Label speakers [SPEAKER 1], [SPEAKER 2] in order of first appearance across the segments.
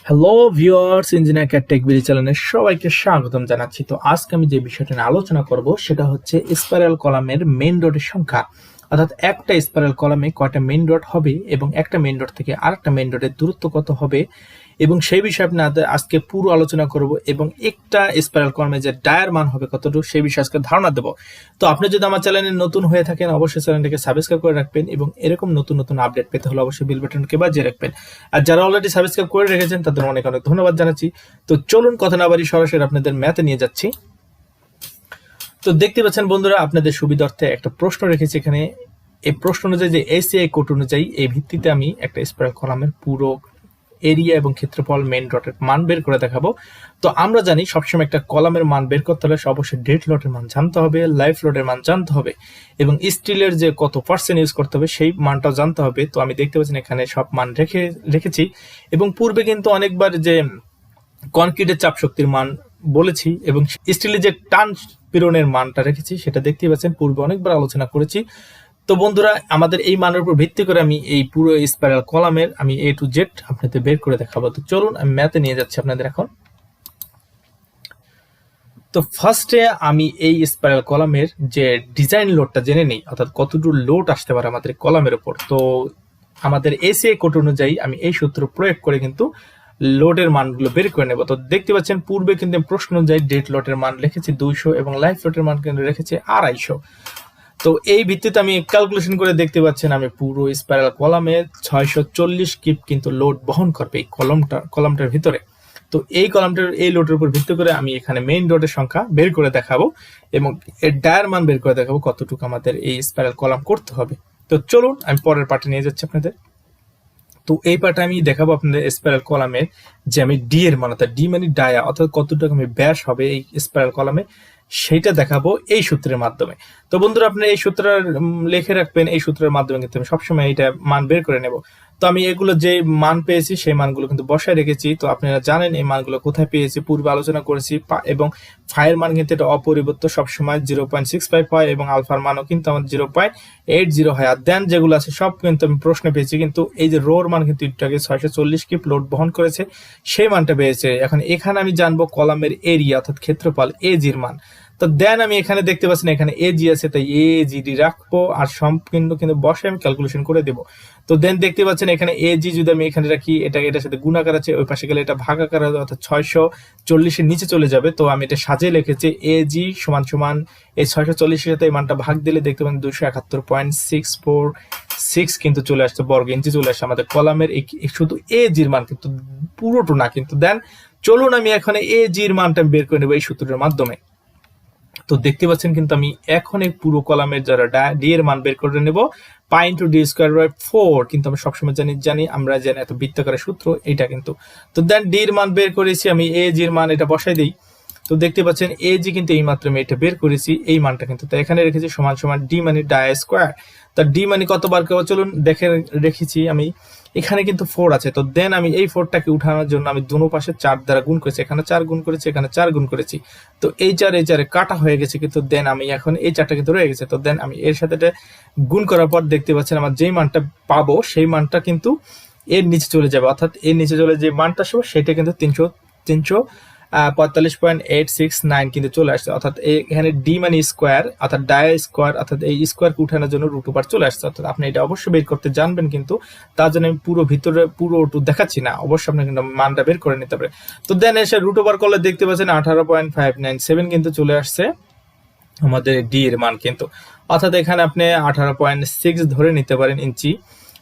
[SPEAKER 1] Hello viewers, engineer cat tech BD চ্যানেলে সবাইকে স্বাগতম জানাচ্ছি। তো আজকে আমি যে বিষয়টা নিয়ে আলোচনা করব সেটা হচ্ছে স্পাইরাল কলামের মেইন ডটের সংখ্যা, অর্থাৎ একটা স্পাইরাল কলামে কয়টা মেইন ডট হবে এবং একটা মেইন ডট থেকে আরেকটা মেইন ডটের দূরত্ব কত হবে এবং সেই বিষয়ে আপনাদের আজকে পুরো আলোচনা করব এবং একটা স্পাইরাল কলামে যে ডায়ার মান হবে কতটুকু সেই বিষয়ে আজকে ধারণা দেব। তো আপনি যদি আমার চ্যানেলে নতুন হয়ে থাকেন অবশ্যই চ্যানেলটাকে সাবস্ক্রাইব করে রাখবেন এবং এরকম নতুন নতুন আপডেট পেতে হলে অবশ্যই বেল বাটনকে বাজিয়ে রাখবেন। আর যারা অলরেডি সাবস্ক্রাইব করে রেখেছেন তাদের অনেক অনেক ধন্যবাদ জানাচ্ছি। তো চলুন কথা না বাড়ি সরাসরি আপনাদের ম্যাথে নিয়ে যাচ্ছি। তো দেখতে পাচ্ছেন বন্ধুরা, আপনাদের সুবিধার্থে একটা প্রশ্ন রেখেছি এখানে। এই প্রশ্ন অনুযায়ী যে এসিআই কোড অনুযায়ী এই ভিত্তিতে আমি একটা স্পাইরাল কলামের পুরো এরিয়া এবং ক্ষেত্রফল মেইন ডটের মান বের করে দেখাবো। তো আমরা জানি সবসময় একটা কলামের মান বের করতে হলে অবশ্যই ডেড লটের মান জানতে হবে, লাইফ লটের মান জানতে হবে এবং স্টিলের যে কত পার্সেন্ট ইউজ করতে হবে সেই মানটাও জানতে হবে। তো আমি দেখতে পাচ্ছি এখানে সব মান রেখেছি এবং পূর্বে কিন্তু অনেকবার যে কনক্রিটের চাপ শক্তির মান বলেছি এবং স্টিলের যে টান পীড়নের মানটা রেখেছি সেটা দেখতেই পাচ্ছেন, পূর্বে অনেকবার আলোচনা করেছি। তো বন্ধুরা, আমাদের এই মানের উপর ভিত্তি করে আমি এই পুরো স্পাইরাল কলামের আমি A to Z আপনাদের বের করে দেখাবো। তো চলুন আমি ম্যাথে নিয়ে যাচ্ছি আপনাদের এখন। তো ফার্স্টে আমি এই স্পাইরাল কলামের যে ডিজাইন লোডটা জেনে নিই, অর্থাৎ কতটুকু লোড আসতে পারে আমাদের কলামের উপর। তো আমাদের এসিআই কোড অনুযায়ী আমি এই সূত্র প্রয়োগ করে কিন্তু লোডের মানগুলো বের করে নেব। তো দেখতে পাচ্ছেন পূর্বে কিন্তু প্রশ্ন অনুযায়ী ডেড লোডের মান লিখেছি 200 এবং লাইফ লোডের মান কিন্তু রেখেছি 250। তো এই ভিত্তিতে আমি ক্যালকুলেশন করে দেখতে পাচ্ছেন আমি পুরো স্পাইরাল কলামে 640 কিপ কিন্তু লোড বহন করবে এই কলামটার ভিতরে। তো এই কলামটার এই লোডের উপর ভিত্তি করে আমি এখানে মেইন ডটের সংখ্যা বের করে দেখাবো এবং এর ডায়ার মান বের করে দেখাবো কতটুকু আমাদের এই স্পাইরাল কলাম করতে হবে। তো চলুন আমি পরের পার্টে নিয়ে যাচ্ছি আপনাদের। তো এই পার্টে আমি দেখাবো আপনাদের স্পাইরাল কলামের যে আমি ডি এর মান, অর্থাৎ ডি মানে ডায়া, অর্থাৎ কতটুকু আমি ব্যাস হবে এই স্পাইরাল কলামে সেইটা দেখাবো এই সূত্রের মাধ্যমে। তো বন্ধুরা, আপনি এই সূত্র লিখে রাখবেন, এই সূত্রের মাধ্যমে কিন্তু আমি সবসময় এটা মান বের করে নেব। তো আমি এগুলো যে মান পেয়েছি সেই মানগুলো কিন্তু বসায় রেখেছি। তো আপনারা জানেন এই মানগুলো কোথায় পেয়েছি, পূর্বে আলোচনা করেছি। এবং ফাইয়ের মান কিন্তু এটা অপরিবর্ত সবসময় 0.65 হয় এবং আলফার মানও কিন্তু আমাদের 0.80 হয়। আর দেন যেগুলো আছে সব কিন্তু আমি প্রশ্নে পেয়েছি, কিন্তু এই যে রোর মান কিন্তু একটু আগে 640 কিপ লোড বহন করেছে সেই মানটা পেয়েছে। এখন এখানে আমি জানবো কলামের এরিয়া অর্থাৎ ক্ষেত্রফল এজির মান। তো দেন আমি এখানে দেখতে পাচ্ছেন এখানে এজি আছে, তাই এজিডি রাখবো আর সম্পূর্ণ কিন্তু বসে আমি ক্যালকুলেশন করে দেবো। তো দেন দেখতে পাচ্ছেন এখানে এজি যদি আমি এখানে রাখি, এটার সাথে গুণাকার আছে, ওই পাশে গেলে এটা ভাগাকার হবে, অর্থাৎ 640-এর নিচে চলে যাবে। তো আমি এটা সাজিয়ে লিখেছি এজি সমান সমান এই 640-এর সাথে এই মানটা ভাগ দিলে দেখতে পাবেন 271.646 কিন্তু চলে আসছে, বর্গ ইঞ্চি চলে আসছে আমাদের কলামের শুধু এজির মান, কিন্তু পুরোটা না। কিন্তু দেন চলুন আমি এখানে এজির মানটা বের করে নেবো এই সূত্রের মাধ্যমে। তো দেখতে পাচ্ছেন কিন্তু আমি এখন এই পুরো কলামের যারা ডি এর মান বের করে নেব pi into D square by 4, কিন্তু আমরা সবসময় আমরা জানি এত বৃত্তাকারের সূত্র এটা কিন্তু। তো দেন ডি এর মান বের করেছি আমি, এ জি এর মান এটা বসাই দিই। তো দেখতে পাচ্ছেন এ জি কিন্তু এই মাত্র আমি এটা বের করেছি এই মানটা কিন্তু, তো এখানে রেখেছি সমান সমান ডি মানে ডায়া স্কোয়ার। তা ডি মানে কতবার কেউ চলুন দেখে রেখেছি আমি, এখানে কিন্তু 4 আছে। তো দেন আমি এই 4টাকে উঠানোর জন্য আমি দুনো পাশে 4 দ্বারা গুণ করেছি, এখানে 4 গুণ করেছি, এখানে 4 গুণ করেছি। তো এই 4 কাটা হয়ে গেছে, কিন্তু দেন আমি এখন এই 4টা কিন্তু রয়ে গেছে। তো দেন আমি এর সাথে গুণ করার পর দেখতে পাচ্ছেন আমার যেই মানটা পাবো সেই মানটা কিন্তু এর নিচে চলে যাবে, অর্থাৎ এর নিচে চলে যে মানটা আসবে সেটা কিন্তু 345.869 কিন্তু চলে আসছে। অর্থাৎ এখানে ডি মানে স্কোয়ার, অর্থাৎ ডায়া স্কোয়ার, অর্থাৎ এই স্কোয়ারকে উঠানোর জন্য রুট ওভার চলে আসছে। অর্থাৎ আপনি এটা অবশ্যই বের করতে জানবেন, কিন্তু তার জন্য আমি পুরো ভিতরে পুরো দেখাচ্ছি না, অবশ্যই আপনি কিন্তু মানটা বের করে নিতে পারে। তো দেন এসে রুট ওভার করলে দেখতে পাচ্ছেন 18.597 কিন্তু চলে আসছে আমাদের ডি এর মান কিন্তু, অর্থাৎ এখানে আপনি 18.6 ধরে নিতে পারেন ইঞ্চি।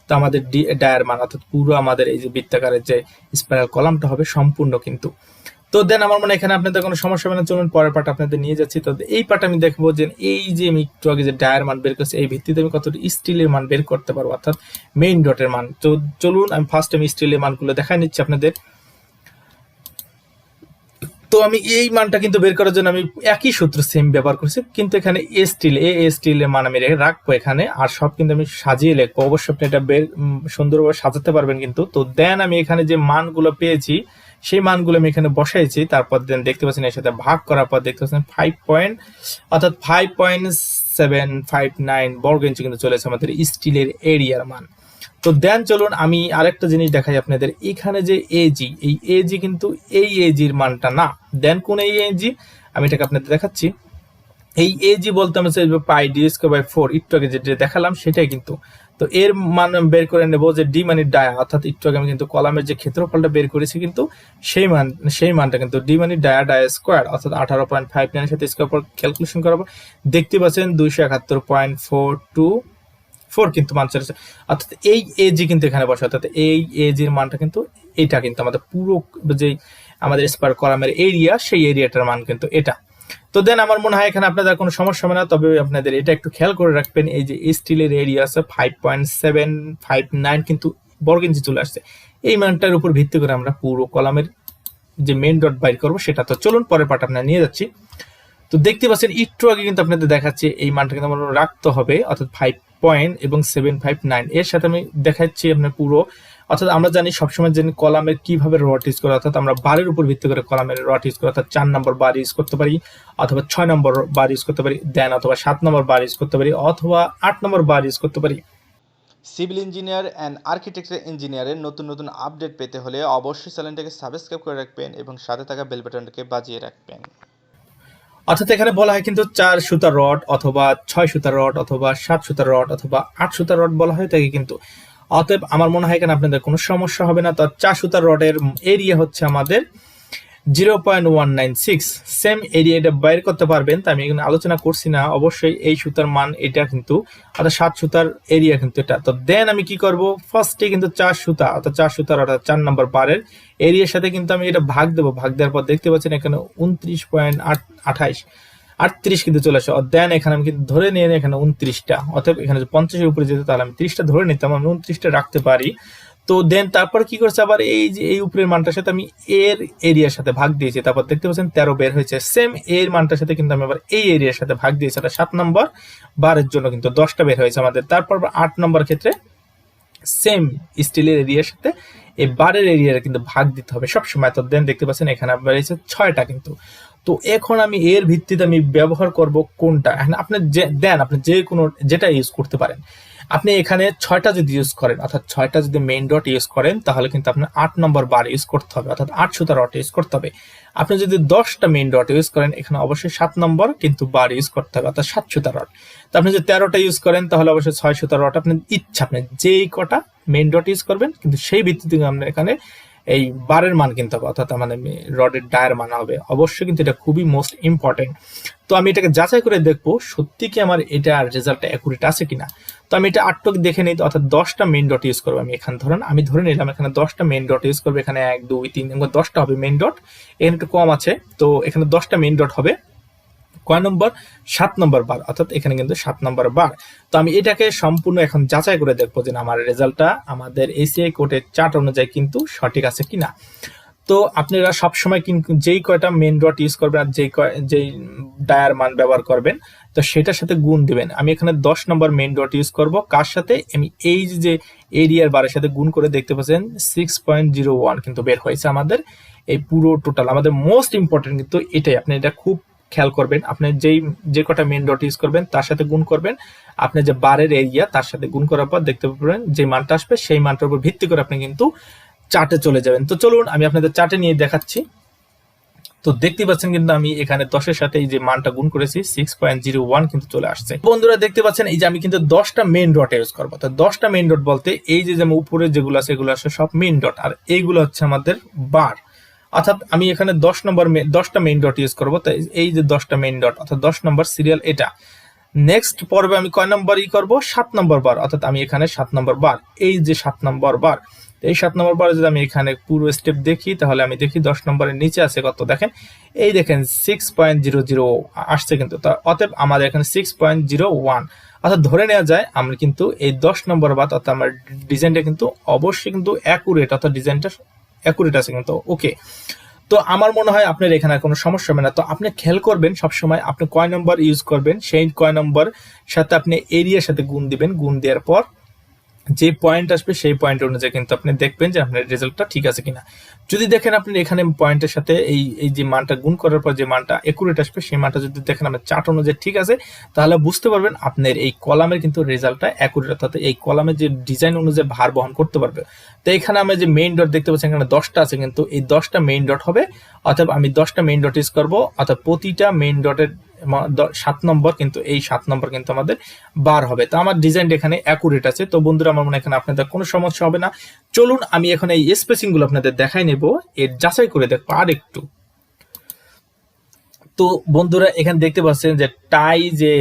[SPEAKER 1] তো আমাদের ডি ডায়ার মান অর্থাৎ পুরো আমাদের এই যে বৃত্তাকারের যে স্পাইরাল কলামটা হবে সম্পূর্ণ কিন্তু। তো দেন আমার মনে এখানে আপনাদের কোনো সমস্যা হবে না, চলুন পরের পার্ট আপনাদের নিয়ে যাচ্ছি। তো এই পার্ট আমি দেখবো যে এই যে আমি একটু আগে যে ডায়ার মান বের করছি এই ভিত্তিতে আমি কতটা স্টিলের মান বের করতে পারবো, অর্থাৎ মেইন ডটের মান। তো চলুন আমি ফার্স্ট আমি স্টিলের মানগুলো দেখাই নিচ্ছি আপনাদের। তো আমি এই মানটা কিন্তু বের করার জন্য আমি একই সূত্র সেম ব্যবহার করছি, কিন্তু এখানে এ স্টিলের মান আমি রাখবো এখানে, আর সব কিন্তু আমি সাজিয়ে লিখবো। অবশ্যই আপনি এটা সুন্দরভাবে সাজাতে পারবেন কিন্তু। তো দেন আমি এখানে যে মানগুলো পেয়েছি সেই মানগুলো আমি এখানে বসাইছি, তারপর দেন দেখতে পাচ্ছেন এর সাথে ভাগ করার পর দেখতে পাচ্ছেন 5.759 বর্গ ইঞ্চি কিন্তু চলেছে আমাদের স্টিলের এরিয়ার মান। তো দেন চলুন আমি আরেকটা জিনিস দেখাই আপনাদের, এখানে যে এজি, এই এজি কিন্তু এই এজির মানটা না। দেন কোন এই এজি, আমি এটাকে আপনাদের দেখাচ্ছি। এই এজি বলতে আমরা পাই ডি স্কয়ার বাই 4, একটু আগে যেটা দেখালাম সেটাই কিন্তু। তো এর মান বের করে নেব যে ডি মানে ডায়া, অর্থাৎ একটু আগে আমি কিন্তু কলামের যে ক্ষেত্রফলটা বের করেছি কিন্তু সেই মানটা কিন্তু ডি মানে ডায়া স্কোয়ার, অর্থাৎ 18.59 এর সাথে স্কয়ার পর ক্যালকুলেশন করাবো, দেখতে পাচ্ছেন 271.424 কিন্তু মান চলেছে। অর্থাৎ এই এজি কিন্তু এখানে বসে, অর্থাৎ এই এজির মানটা কিন্তু এটা কিন্তু আমাদের পুরো যে আমাদের স্কয়ার কলামের এরিয়া, সেই এরিয়াটার মান কিন্তু এটা। তো দেন আমার মনে হয় এখানে আপনাদের কোনো সমস্যা হবে না, তবে আপনাদের এটা একটু খেয়াল করে রাখবেন, এই যে স্টিলের এরিয়া আছে 5.759 কিন্তু বর্গ ইঞ্চি চলে আসছে। এই মানটার উপর ভিত্তি করে আমরা পুরো কলামের যে মেইন ডট বাইর করবো সেটা। তো চলুন পরের পার্ট আপনারা নিয়ে যাচ্ছি। তো দেখতে পাচ্ছেন একটু আগে কিন্তু আপনাদের দেখাচ্ছি এই মানটা কিন্তু আমার রাখতে হবে, অর্থাৎ 5.759 এর সাথে আমি দেখাচ্ছি আপনার পুরো, অর্থাৎ আমরা জানি সবসময় জানি কলামের কিভাবে রড ইউজ করে, অর্থাৎ আমরা বারের উপর ভিত্তি করে কলামের রড ইউজ করি, অর্থাৎ 4 নম্বর বার ইউজ করতে পারি, অথবা 6 নম্বর বার ইউজ করতে পারি, দেন অথবা 7 নম্বর বার ইউজ করতে পারি, অথবা 8 নম্বর বার ইউজ করতে পারি।
[SPEAKER 2] সিভিল ইঞ্জিনিয়ার অ্যান্ড আর্কিটেকচার ইঞ্জিনিয়ারের নতুন নতুন আপডেট পেতে হলে অবশ্যই চ্যানেলটাকে সাবস্ক্রাইব করে রাখবেন এবং সাথে থাকা বেল বাটনটাকে বাজিয়ে রাখবেন।
[SPEAKER 1] অর্থাৎ এখানে বলা হয় কিন্তু 4 সুতার রড অথবা 6 সুতার রড অথবা 7 সুতার রড অথবা 8 সুতার রড বলা হয় থাকে কিন্তু। অতএব আমার মনে হয় এখানে আপনাদের কোনো সমস্যা হবে না। তো 4 সুতার রডের এরিয়া হচ্ছে আমাদের 0.196, সেম এরিয়াটা বাইর করতে পারবেন, তা আমি এখানে আলোচনা করছি না। অবশ্যই এই সুতার মান এটা কিন্তু, অর্থাৎ 7 সুতার এরিয়া কিন্তু এটা। তো দেন আমি কি করব, ফার্স্টে কিন্তু 4 সুতা অর্থাৎ 4 সুতার অর্থাৎ 4 নম্বর বারের এরিয়ার সাথে কিন্তু আমি এটা ভাগ দেবো। ভাগ দেওয়ার পর দেখতে পাচ্ছেন এখানে 29.28 কিন্তু চলে আসে। দেন এখানে আমি কিন্তু ধরে নিয়ে এখানে 29টা, অর্থাৎ এখানে 50-এর উপরে যেতে তাহলে আমি 30টা ধরে নিতাম, আমি 29টা রাখতে পারি। তো দেন তারপর কি করছে, আবার এই যে এই উপরের মানটার সাথে আমি এর এরিয়ার সাথে ভাগ দিয়েছি, তারপর দেখতে পাচ্ছেন 13 বের হয়েছে। সেম এর মানটার সাথে কিন্তু আমি আবার এই এরিয়ার সাথে ভাগ দিয়েছি, এটা 7 নম্বর বারের জন্য কিন্তু 10টা বের হয়েছে আমাদের। তারপর 8 নম্বর ক্ষেত্রে সেম স্টিলের এরিয়ার সাথে এই বারের এরিয়ার কিন্তু ভাগ দিতে হবে সবসময়। তো দেন দেখতে পাচ্ছেন এখানে বেরিয়েছে 6টা কিন্তু। তো এখন আমি এর ভিত্তিতে আমি ব্যবহার করব কোনটা, আপনি দেন আপনি যে কোনো যেটা ইউজ করতে পারেন। আপনি এখানে 6টা যদি ইউজ করেন, অর্থাৎ 6টা যদি মেইন ডট ইউজ করেন, তাহলে কিন্তু আপনার 8 নম্বর বার ইউজ করতে হবে, অর্থাৎ 8 সুতা রড ইউজ করতে হবে। আপনি যদি 10টা মেইন ডট ইউজ করেন, এখানে অবশ্যই 7 নম্বর কিন্তু বার ইউজ করতে হবে, অর্থাৎ 7 সুতা রড। তো আপনি যদি 13টা ইউজ করেন, তাহলে অবশ্যই 6 সুতা রড। আপনার ইচ্ছা, আপনি যেই কটা মেইন ডট ইউজ করবেন, কিন্তু সেই ভিত্তিতে আমরা এখানে এই বারের মান কিন্তু হবে, অর্থাৎ আমাদের রডের ডায়ের মান হবে অবশ্যই, কিন্তু এটা খুবই মোস্ট ইম্পর্টেন্ট। তো আমি এটাকে যাচাই করে দেখবো সত্যি কি আমার এটা রেজাল্টটা অ্যাকুরেট আছে কিনা। তো আমি এটা 8টক দেখে নিই, অর্থাৎ 10টা মেইন ডট ইউজ করবো আমি এখানে। আমি ধরে নিলাম এখানে 10টা মেইন ডট ইউজ করবো, এখানে 1 2 3 10টা হবে মেইন ডট, এখানে একটু কম আছে। তো এখানে 10টা মেইন ডট হবে কয় নম্বর, 7 নম্বর বার, অর্থাৎ এখানে কিন্তু 7 নম্বর বার। তো আমি এটাকে সম্পূর্ণ এখন যাচাই করে দেখবো যে আমার রেজাল্টটা আমাদের এসিআই কোডের চার্ট অনুযায়ী কিন্তু সঠিক আছে কিনা। তো আপনারা সবসময় কিন্তু যেই কয়টা মেইন ডট ইউজ করবেন আর যেই ডায়ার মান ব্যবহার করবেন, তো সেটার সাথে গুণ দিবেন। আমি এখানে 10 নম্বর মেইন ডট ইউজ করব, কার সাথে, আমি এই যে এরিয়ার বারের সাথে গুণ করে দেখতে পাচ্ছেন 6.01 কিন্তু বের হয়েছে আমাদের এই পুরো টোটাল। আমাদের মোস্ট ইম্পর্টেন্ট কিন্তু এটাই, আপনি এটা খুব খেয়াল করবেন। আপনি যে কটা মেইন ডট ইউজ করবেন তার সাথে গুণ করবেন, আপনি যে বারের এরিয়া তার সাথে গুণ করার পর দেখতে পাবেন যে মানটা আসবে, সেই মানটার উপর ভিত্তি করে আপনি কিন্তু চার্টে চলে যাবেন। তো চলুন আমি আপনাদের চার্টে নিয়ে দেখাচ্ছি। তো দেখতে পাচ্ছেন কিন্তু আমি এখানে 10-এর সাথে এই যে মানটা গুণ করেছি 6.01 কিন্তু চলে আসছে। বন্ধুরা দেখতে পাচ্ছেন এই যে আমি কিন্তু 10টা মেইন ডট ইউজ করবো। তো 10টা মেইন ডট বলতে এই যে উপরে যেগুলো আছে এগুলো আছে সব মেইন ডট, আর এইগুলো হচ্ছে আমাদের বার। অর্থাৎ আমি এখানে 10টা মেইন ডট ইউজ করবো। তো এই যে 10টা মেইন ডট অর্থাৎ 10 নম্বর সিরিয়াল এটা। নেক্সট পর্বে আমি কয় নম্বর করব, 7 নম্বর বার, অর্থাৎ আমি এখানে 7 নম্বর বার, এই যে 7 নম্বর বার। এই 7 নম্বর বার যদি আমি এখানে পুরো স্টেপ দেখি, তাহলে আমি দেখি 10 নম্বরের নিচে আছে কত, দেখেন এই দেখেন 6.00 আসছে কিন্তু। অতএব আমাদের এখানে 6.01, অর্থাৎ ধরে নেওয়া যায় আমরা কিন্তু এই 10 নম্বর বার, অর্থাৎ আমার ডিজাইনটা কিন্তু অবশ্যই কিন্তু অ্যাকুরেট, অর্থাৎ ডিজাইনটা অ্যাকুরেট আছে কিন্তু। ওকে, তো আমার মনে হয় আপনার এখানে কোনো সমস্যা হবে না। তো আপনি খেয়াল করবেন সবসময় আপনি কয় নম্বর ইউজ করবেন, সেই কয় নম্বর সাথে আপনি এরিয়ার সাথে গুণ দিবেন। গুণ দেওয়ার পর যে পয়েন্ট আসবে সেই পয়েন্ট অনুযায়ী কিন্তু আপনি দেখবেন যে আপনার রেজাল্টটা ঠিক আছে কিনা। যদি দেখেন আপনি এখানে পয়েন্টের সাথে এই এই যে মানটা গুণ করার পর যে মানটা একুরেট আসবে, সেই মানটা যদি দেখেন আপনার চার্ট অনুযায়ী ঠিক আছে, তাহলে বুঝতে পারবেন আপনার এই কলামের কিন্তু রেজাল্টটা একুরেট, অর্থাৎ এই কলামের যে ডিজাইন অনুযায়ী ভার বহন করতে পারবে। তো এখানে আমরা যে মেইন ডট দেখতে পাচ্ছি এখানে 10টা আছে, কিন্তু এই 10টা মেইন ডট হবে, অর্থাৎ আমি 10টা মেইন ডট ইউজ করবো, অর্থাৎ প্রতিটা মেইন ডটের 7 নম্বর, কিন্তু এই 7 নম্বর কিন্তু আমাদের বার হবে। তো আমার ডিজাইনটা এখানে অ্যাকুরেট আছে। তো বন্ধুরা আমার মনে হয় এখানে আপনাদের কোনো সমস্যা হবে না। চলুন আমি এখন এই স্পেসিং গুলো আপনাদের দেখাই নেব, এর যাচাই করে দেখবো আর একটু। তো বন্ধুরা এখানে দেখতে পাচ্ছেন যে টাই যে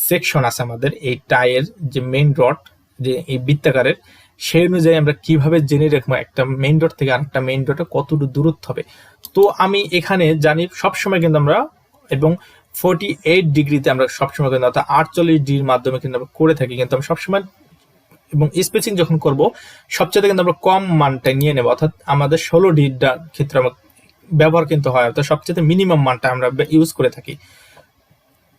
[SPEAKER 1] সেকশন আছে আমাদের, এই টাইয়ের যে মেইন ডট যে এই বৃত্তাকারের, সেই অনুযায়ী আমরা কিভাবে জেনে রাখবো একটা মেইন ডট থেকে আরেকটা মেইন ডটে কতটুকু দূরত্ব হবে। তো আমি এখানে জানি সবসময় কিন্তু আমরা এবং 48 ডিগ্রিতে আমরা সবসময় কিন্তু, অর্থাৎ 48 ডিগ্রির মাধ্যমে কিন্তু আমরা করে থাকি, কিন্তু আমরা সবসময় এবং স্পেসিং যখন করব সবচেয়ে কিন্তু আমরা কম মানটা নিয়ে নেব, অর্থাৎ আমাদের 16 ডিগ্রির ক্ষেত্রে আমরা ব্যবহার কিন্তু হয়, অর্থাৎ সবচেয়ে মিনিমাম মানটা আমরা ইউজ করে থাকি।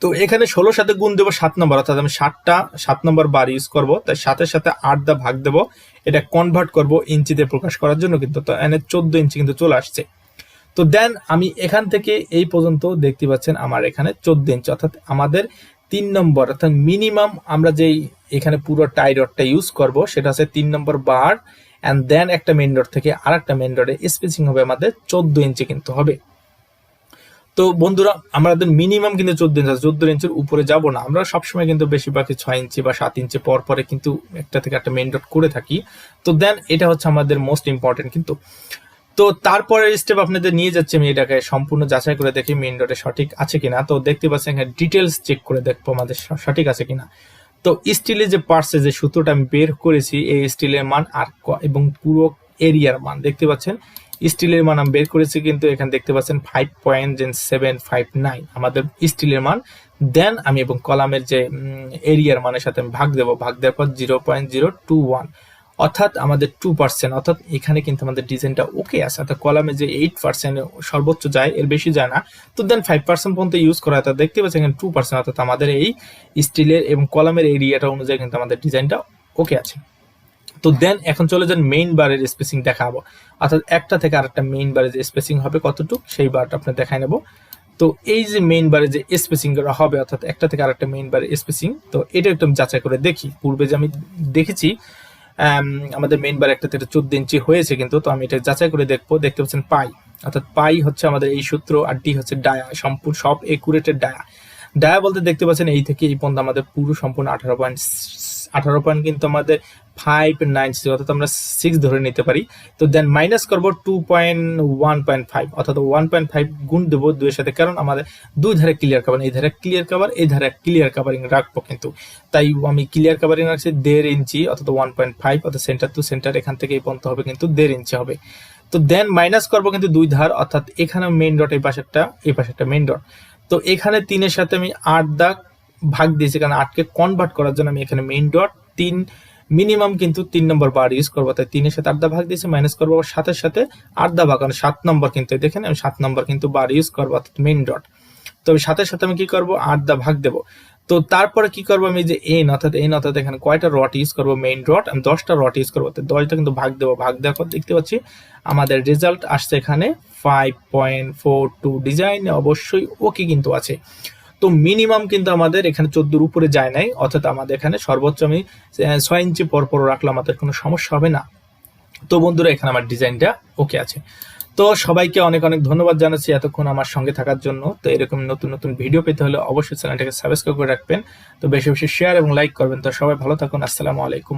[SPEAKER 1] তো এখানে 16 সাথে গুণ দেবো 7 নম্বর, অর্থাৎ আমি 7 নম্বর বার ইউজ করব, তাই 7-এর সাথে 8 দা ভাগ দেবো, এটা কনভার্ট করব ইঞ্চিতে প্রকাশ করার জন্য, কিন্তু তো এখানে 14 ইঞ্চি কিন্তু চলে আসছে। তো দেন আমি এখান থেকে এই পর্যন্ত দেখতে পাচ্ছেন আমার এখানে 14 ইঞ্চি, অর্থাৎ আমাদের 3 নম্বর, অর্থাৎ মিনিমাম আমরা যেই এখানে পুরো টাই ডটটা ইউজ করব সেটা আছে 3 নম্বর বার, অ্যান্ড দেন একটা মেইন ডট থেকে আর একটা মেইন ডটে স্পেসিং হবে আমাদের 14 ইঞ্চি কিন্তু হবে। তো বন্ধুরা আমাদের মিনিমাম কিন্তু 14 ইঞ্চি, 14 ইঞ্চির উপরে যাব না আমরা, সবসময় কিন্তু বেশিরভাগই 6 ইঞ্চি বা 7 ইঞ্চি পর পরে কিন্তু একটা থেকে একটা মেইন ডট করে থাকি। তো দেন এটা হচ্ছে আমাদের মোস্ট ইম্পর্টেন্ট কিন্তু। তো তারপরের স্টেপ আপনাদের নিয়ে যাচ্ছে, আমি এটাকে সম্পূর্ণ যাচাই করে দেখি মেইন ডটে সঠিক আছে কিনা। তো দেখতে পাচ্ছেন এখানে ডিটেলস চেক করে দেখবো আমাদের সঠিক আছে কিনা। তো স্টিলের যে পার্টসে যে সূত্রটা আমি বের করেছি, এই স্টিলের মান আর এবং পুরো এরিয়ার মান দেখতে পাচ্ছেন, স্টিলের মান আমি বের করেছি, কিন্তু এখানে দেখতে পাচ্ছেন 5.759 আমাদের স্টিলের মান। দেন আমি এবং কলামের যে এরিয়ার মানের সাথে আমি ভাগ দেবো, ভাগ দেওয়ার পর 0.021, অর্থাৎ আমাদের 2%, অর্থাৎ এখানে কিন্তু আমাদের ডিজাইনটা ওকে আছে। অর্থাৎ কলামে যে 8% সর্বোচ্চ যায়, এর বেশি যায় না। তো দেন 5% পর্যন্ত ইউজ করা হয়, তা দেখতে পাচ্ছেন এখানে 2%, অর্থাৎ আমাদের এই স্টিলের এবং কলামের এরিয়াটা অনুযায়ী কিন্তু আমাদের ডিজাইনটা ওকে আছে। তো দেন এখন চলে যান মেইন বারের স্পেসিং দেখাবো, অর্থাৎ একটা থেকে আরেকটা মেইন বারের যে স্পেসিং হবে কতটুকু, সেই বারটা আপনি দেখাই নেব। তো এই যে মেইন বারে যে স্পেসিং করা হবে, অর্থাৎ একটা থেকে আরেকটা মেইন বারের স্পেসিং, তো এটা একটু যাচাই করে দেখি। পূর্বে যে আমি দেখেছি আমাদের মেইন বার একটা থেকে 14 ইঞ্চি হয়েছে, কিন্তু তো আমি এটা যাচাই করে দেখবো। দেখতে পাচ্ছেন পাই, অর্থাৎ পাই হচ্ছে আমাদের এই সূত্র, আর ডি হচ্ছে ডায়া, সম্পূর্ণ সব একুরেটের ডায়া। ডায়া বলতে দেখতে পাচ্ছেন এই থেকে এই পর্যন্ত আমাদের পুরো সম্পূর্ণ 18 পয়েন্ট কিন্তু আমাদের 5.96, অর্থাৎ আমরা 6 ধরে নিতে পারি। তো দেন মাইনাস করবো 2.1.5, অর্থাৎ 1.5 গুণ দেবো 2 এর সাথে, কারণ আমাদের দুই ধারে ক্লিয়ার কাভার, এই ধারে ক্লিয়ার কাভার, এই ধারে ক্লিয়ার কাভারিং রাখবো, কিন্তু তাই আমি ক্লিয়ার কাভারিং রাখছি 1.5 ইঞ্চি, অর্থাৎ 1.5, অর্থাৎ সেন্টার টু সেন্টার এখান থেকে এই পর্যন্ত হবে কিন্তু 1.5 ইঞ্চি হবে। তো দেন মাইনাস করবো কিন্তু দুই ধার, অর্থাৎ এখানে মেইন ডট, এই পাশে একটা মেইন ডট। তো এখানে 3 এর সাথে আমি 8 দাগ ভাগ দিয়েছি, কারণ 8 কে কনভার্ট করার জন্য আমি এখানে মেইন ডট 3 মিনিমাম কিন্তু 3 নম্বর বার ইউজ করবো, তাই 3 এর সাথে 8 দা ভাগ দিয়েছি, মাইনাস করবো 7 এর সাথে 8 দা ভাগ, কারণ 7 নম্বর কিন্তু দেখেন আমি 7 নম্বর কিন্তু বার ইউজ করবো, অর্থাৎ মেইন ডট। তো 7 সাথে আমি কি করবো 8 দা ভাগ দেবো। তো তারপরে কি করবো আমি যে এন, অর্থাৎ এখানে কয়টা রড ইউজ করবো, মেইন রড আমি 10টা রড ইউজ করবো, 10টা কিন্তু ভাগ দেবো। ভাগ দেওয়ার পর দেখতে পাচ্ছি আমাদের রেজাল্ট আসছে এখানে 5.42। ডিজাইন অবশ্যই ওকে কিন্তু আছে। তো মিনিমাম কিন্তু আমাদের এখানে 14 উপরে যায় নাই, অর্থাৎ আমাদের এখানে সর্বোচ্চ আমি 6 ইঞ্চি পর রাখলে আমাদের কোনো সমস্যা হবে না। তো বন্ধুরা এখানে আমার ডিজাইনটা ওকে আছে। তো সবাইকে অনেক অনেক ধন্যবাদ জানাচ্ছি এতক্ষণ আমার সঙ্গে থাকার জন্য। তো এরকম নতুন নতুন ভিডিও পেতে হলে অবশ্যই চ্যানেলটাকে সাবস্ক্রাইব করে রাখবেন। তো বেশি বেশি শেয়ার এবং লাইক করবেন। তো সবাই ভালো থাকুন, আসসালামু আলাইকুম।